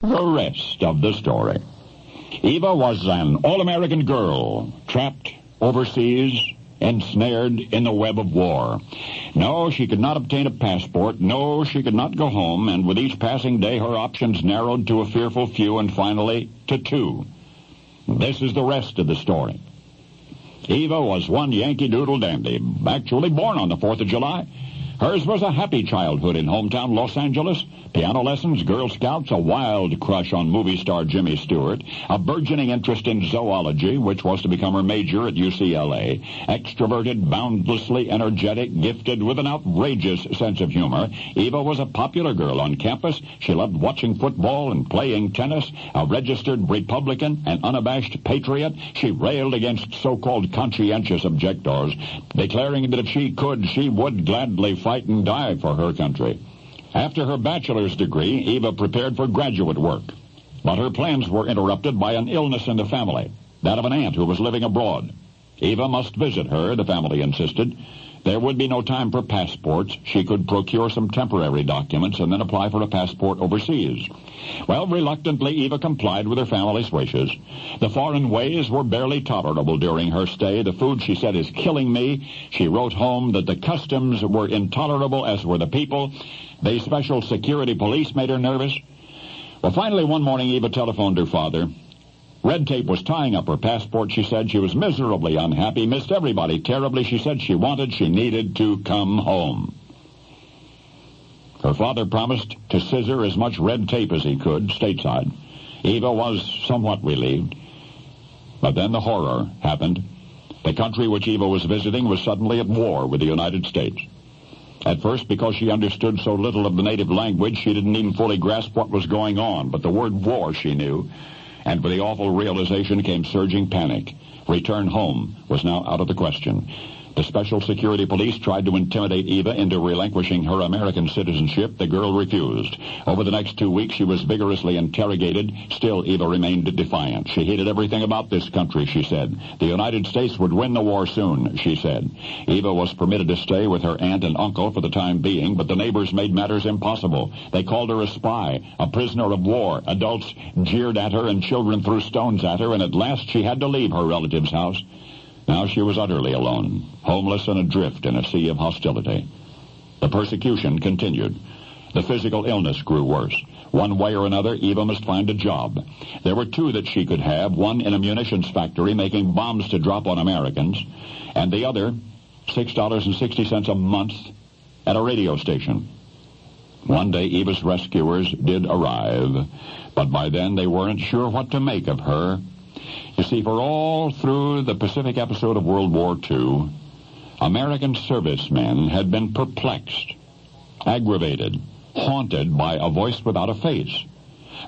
The rest of the story. Eva was an all-American girl, trapped overseas, ensnared in the web of war. No, she could not obtain a passport. No, she could not go home, and with each passing day her options narrowed to a fearful few and finally to two. This is the rest of the story. Eva was one Yankee Doodle dandy, actually born on the 4th of July. Hers was a happy childhood in hometown Los Angeles. Piano lessons, Girl Scouts, a wild crush on movie star Jimmy Stewart, a burgeoning interest in zoology, which was to become her major at UCLA, extroverted, boundlessly energetic, gifted with an outrageous sense of humor. Eva was a popular girl on campus. She loved watching football and playing tennis. A registered Republican, an unabashed patriot, she railed against so-called conscientious objectors, declaring that if she could, she would gladly fight and die for her country. After her bachelor's degree, Eva prepared for graduate work. But her plans were interrupted by an illness in the family, that of an aunt who was living abroad. Eva must visit her, the family insisted. There would be no time for passports. She could procure some temporary documents and then apply for a passport overseas. Well, reluctantly, Eva complied with her family's wishes. The foreign ways were barely tolerable during her stay. The food, she said, is killing me. She wrote home that the customs were intolerable, as were the people. The special security police made her nervous. Well, finally, one morning, Eva telephoned her father. Red tape was tying up her passport, she said. She was miserably unhappy, missed everybody terribly. She said she needed to come home. Her father promised to scissor as much red tape as he could, stateside. Eva was somewhat relieved. But then the horror happened. The country which Eva was visiting was suddenly at war with the United States. At first, because she understood so little of the native language, she didn't even fully grasp what was going on. But the word war she knew. And with the awful realization came surging panic. Return home was now out of the question. The special security police tried to intimidate Eva into relinquishing her American citizenship. The girl refused. Over the next 2 weeks, she was vigorously interrogated. Still, Eva remained defiant. She hated everything about this country, she said. The United States would win the war soon, she said. Eva was permitted to stay with her aunt and uncle for the time being, but the neighbors made matters impossible. They called her a spy, a prisoner of war. Adults jeered at her and children threw stones at her, and at last she had to leave her relative's house. Now she was utterly alone, homeless and adrift in a sea of hostility. The persecution continued. The physical illness grew worse. One way or another, Eva must find a job. There were two that she could have, one in a munitions factory making bombs to drop on Americans, and the other, $6.60 a month, at a radio station. One day, Eva's rescuers did arrive, but by then they weren't sure what to make of her. You see, for all through the Pacific episode of World War II, American servicemen had been perplexed, aggravated, haunted by a voice without a face,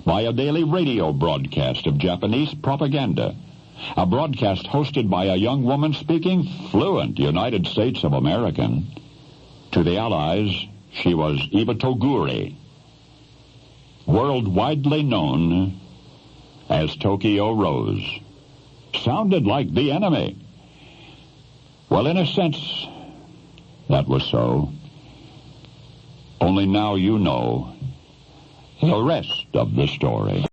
by a daily radio broadcast of Japanese propaganda, a broadcast hosted by a young woman speaking fluent United States of American. To the Allies, she was Eva Toguri, worldwidely known as Tokyo Rose. Sounded like the enemy. Well, in a sense, that was so. Only now you know the rest of the story.